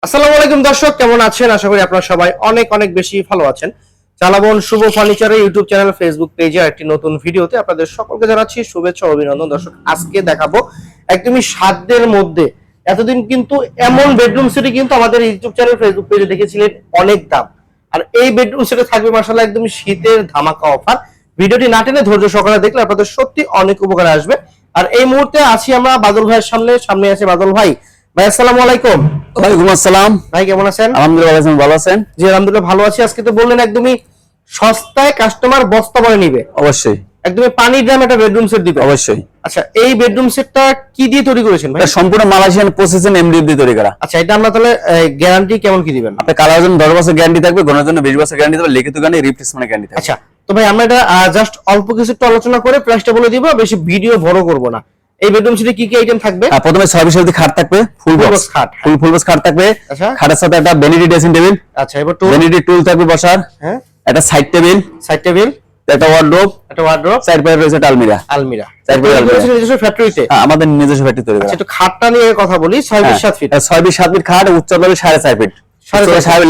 আসসালামু আলাইকুম দর্শক, কেমন আছেন? আশা করি আপনারা সবাই অনেক অনেক বেশি ভালো আছেন। চালাবন শুভ ফার্নিচারের ইউটিউব চ্যানেল, ফেসবুক পেজে একটি নতুন ভিডিওতে আপনাদের সকলকে জানাচ্ছি শুভেচ্ছা ও অভিনন্দন। দর্শক, আজকে দেখাবো একদমই সাধ্যের মধ্যে। এতদিন কিন্তু এমন বেডরুম সেটই কিন্তু আমাদের ইউটিউব চ্যানেল, ফেসবুক পেজে দেখেছিলেন অনেক দাম, আর এই বেডরুম সেটে থাকবে মাশাআল্লাহ একদমই শীতের ধামাকা অফার। ভিডিওটি না টেনে ধৈর্য সহকারে দেখলে আপনাদের সত্যি অনেক উপকারে আসবে। আর এই মুহূর্তে আছি আমরা বাদল ভাইয়ের সামনে আছে বাদল ভাই। ভাই আসসালামু আলাইকুম। ওয়ালাইকুম আসসালাম। ভাই কেমন আছেন? আলহামদুলিল্লাহ, ভালো আছেন? জি আলহামদুলিল্লাহ ভালো আছি। আজকে তো বললেন একদমই সস্তায় কাস্টমার বস্তা ভরে নিবে। অবশ্যই। একদমই পানির দাম একটা বেডরুম সেট দিবে। অবশ্যই। আচ্ছা, এই বেডরুম সেটটা কি দিয়ে তৈরি করেছেন ভাই? এটা সম্পূর্ণ মালয়েশিয়ান প্রসেসিং এমডিএফ দিয়ে তৈরি করা। আচ্ছা, এটা আমরা তাহলে গ্যারান্টি কেমন কি দিবেন? আপনি কালার জন্য 10 বছর গ্যারান্টি থাকবে, গণের জন্য 20 বছর গ্যারান্টি থাকবে, লিখিত গ্যারান্টি, রিপ্লেসমেন্ট গ্যারান্টি থাকবে। আচ্ছা, তো ভাই আমরা এটা জাস্ট অল্প কিছু একটু আলোচনা করে প্রাইসটা বলে দিব, বেশি ভিডিও বড় করব না। এই বেডরুম সেটে কি কি আইটেম থাকবে? প্রথমে 6 বিশ খাট থাকবে, ফুল বক্স খাট, ফুল বক্স খাট থাকবে। আচ্ছা, খাটের সাথে একটা ভ্যানিটি ড্রেসিং টেবিল। আচ্ছা, এবার টুল, ভ্যানিটি টুল থাকবে বসার। হ্যাঁ, একটা সাইড টেবিল, একটা ওয়ার্ডরোব, সাইড পাশে রয়েছে একটা আলমিরা। নিজস্ব ফ্যাক্টরিতে আমাদের নিজস্ব ফ্যাক্টরি তৈরি করা। আচ্ছা, একটু খাটটা নিয়ে কথা বলি। 6 ফিট 7 ফিট, 6 বিশ 7 ফিট খাট, উচ্চতা হবে 4.5 ফিট।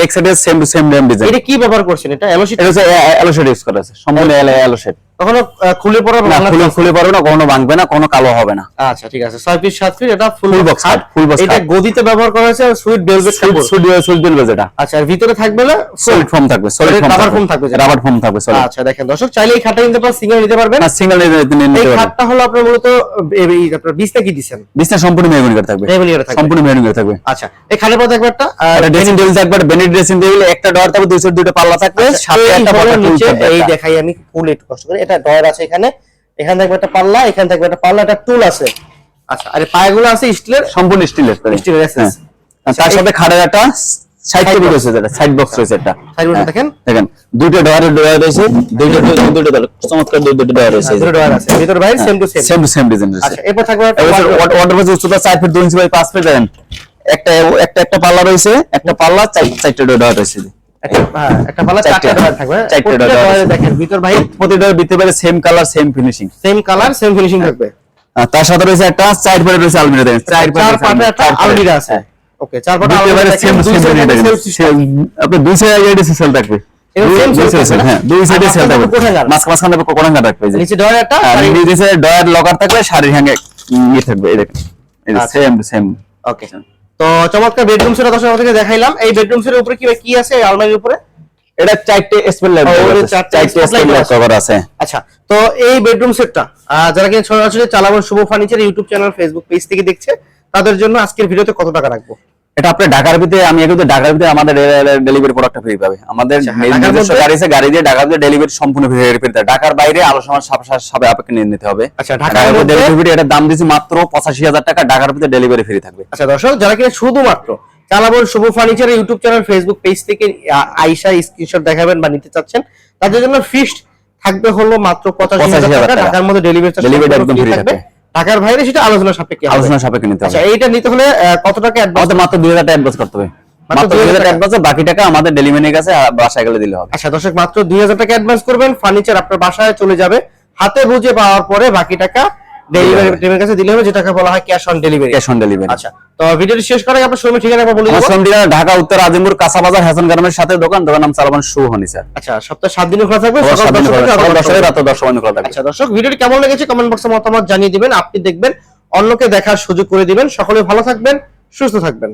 লেগ সাইডে সেম টু সেম ডিজাইন। এটা কি ব্যবহার করছেন? এটা এলো শীট? এটা হচ্ছে এলো শেড ইউজ করা আছে, সম্পূর্ণ এলো শেড। কখনো খুলে পড়বে না? খুলে পারবে না, কখনো ভাঙবে না, কখনো কালো হবে না। আচ্ছা, ঠিক আছে। 6 ফিট 7 ফিট, এটা ফুল বক্স খাট, ফুল বক্স। এটা গদিতে ব্যবহার করা হয়েছে সুইট ভেলভেট কাপড়। সুইট ভেলভেট এটা। আচ্ছা, আর ভিতরে থাকবে না সলিড ফোম থাকবে, সলিড রাবার ফোম থাকবে, রাবার ফোম থাকবে সলিড। আচ্ছা, দেখেন দর্শক, চাইলে এই খাটটা নিতে পারেন, সিঙ্গেল নিতে পারবেন। না, সিঙ্গেল নিতে এই পারবেন। খাটটা হলো আপনার মূলত এই আপনার বিছনা কি দিবেন? বিছনা সম্পূর্ণ মেহগনি কাঠ থাকবে, সম্পূর্ণ মেহগনি কাঠ থাকবে। আচ্ছা, এই খাটের পর থাকবে একটা ড্রেসিং টেবিল থাকবে, বেনিট ড্রেসিং টেবিল, একটা ডয়ার থাকবে, দুইটা পাল্লা থাকবে, সাথে একটা বড় নিচে। এই দেখাই আমি ফুল একটু কষ্ট করে। এটা ডয়ার আছে এখানে থাকবে একটা পাল্লা, এখানে থাকবে একটা পাল্লা, একটা টুল আছে। আচ্ছা, আর পায়াগুলো আছে স্টিলের, সম্পূর্ণ স্টিলের। তার সাথে খাটের একটা সাইড টেবিল রয়েছে, যেটা সাইড বক্স রয়েছে। এটা সাইড বক্স দেখেন দুইটা ডয়ার রয়েছে, দুইটা চমৎকার দুইটা ডয়ার রয়েছে, দুটো ডয়ার আছে ভিতর বাইরে সেম টু সেম ডিজাইন রয়েছে। আচ্ছা, এরপর থাকবে ওয়াটার উচ্চতা 4 ফিট 2 ইঞ্চি বাই 5 ফিট। দেখেন একটা পাল্লা রয়েছে, একটা পাল্লা চারটা ডয়ার রয়েছে। একটা পাল্লা চারটা ডয়ার থাকবে, চারটা ডয়ার দেখেন ভিতর বাইরে, প্রতিটা ভিতরে বাইরে সেম কালার সেম ফিনিশিং থাকবে। তার সাথে রয়েছে একটা চার পাটে রয়েছে আলমিরা। দেখেন চার পাটে একটা আলমিরা আছে। ওকে, চার পাটে আলমিরা সেম আপনি দুই সাইডে সেল থাকবে। হ্যাঁ, দুই সাইডে সেল থাকবে, মাঝখানে কোণাঙ্গা থাকবে। নিচে ডয়ার একটা, নিচে ডয়ার লকার থাকবে, শাড়ির হ্যাঙ্গে ইয়ে থাকবে। এই দেখেন, এই সেম। ওকে, তো চমৎকার বেডরুম সেট দর্শক থেকে দেখাইলাম। এই বেডরুম সেটের উপরে কি আছে? এই আলমারির উপরে এটা 4টে স্পেল লাইট কভার আছে। আচ্ছা, তো এই বেডরুম সেটটা যারা কিনা সরাসরি চালাবো Shubho furniture YouTube channel, Facebook page থেকে দেখছে, তাদের জন্য আজকের ভিডিওতে কত টাকা রাখবো? এটা আপনি ঢাকার ভিতরে, আমি কিন্তু ঢাকার ভিতরে আমাদের ডেলিভারি প্রোডাক্টটা ফ্রি পাবে। আমাদের নিজস্ব গাড়ি আছে, গাড়ি দিয়ে ঢাকার ভিতরে ডেলিভারি সম্পূর্ণ ফ্রি পাবে। ঢাকার বাইরে আলোচনা সাথে আপনাকে নিয়ে নিতে হবে। আচ্ছা, ঢাকার মধ্যে ডেলিভারি এটার দাম দিয়েছি মাত্র 85,000 টাকা। ঢাকার ভিতরে ডেলিভারি ফ্রি থাকবে। আচ্ছা দর্শক, যারা কিনা শুধুমাত্র চালাবো Shubho furniture YouTube channel, Facebook page থেকে আইসা স্ক্রিনশট দেখাবেন বা নিতে চাচ্ছেন, তাদের জন্য ফিক্সড থাকবে হলো মাত্র 85,000 টাকা। ঢাকার মধ্যে ডেলিভারি একদম ফ্রি থাকবে। ঢাকার বাইরে সেটা আলোচনা সাপেক্ষে নিতে হবে। আচ্ছা, এইটা নিতে হলে কত টাকা অ্যাডভান্স? মাত্র 2000 টাকা অ্যাডভান্স করতে হবে। মাত্র 2000 টাকা অ্যাডভান্স, বাকি টাকা আমাদের ডেলিভারির কাছে বাসায় গেলে দিলে হবে। আচ্ছা দর্শক, মাত্র 2000 টাকা অ্যাডভান্স করবেন, ফার্নিচার আপনার বাসায় চলে যাবে। হাতে বুঝে পাওয়ার পরে বাকি টাকা ডেলিভারি টিমের কাছে দিলে হবে, যেটাকে বলা হয় ক্যাশ অন ডেলিভারি। আচ্ছা, তো ভিডিওটি শেষ করার আগে আপনার শোরুমের ঠিকানা বলে দিন। শোরুম ঠিকানা ঢাকা উত্তর আজিমপুর কাঁচা বাজার, হাসান গার্মেন্টসের সাথে দোকান নাম চালাবন শুভ ফার্নিচার। আচ্ছা, সপ্তাহে 7 দিন খোলা থাকবে, সকাল 10টা থেকে রাত 10টা পর্যন্ত খোলা থাকবে। আচ্ছা দর্শক, ভিডিওটি কেমন লেগেছে কমেন্ট বক্সে মতামত জানিয়ে দিবেন। আপনি দেখবেন, অন্যকে দেখার সুযোগ করে দিবেন। সকলে ভালো থাকবেন, সুস্থ থাকবেন।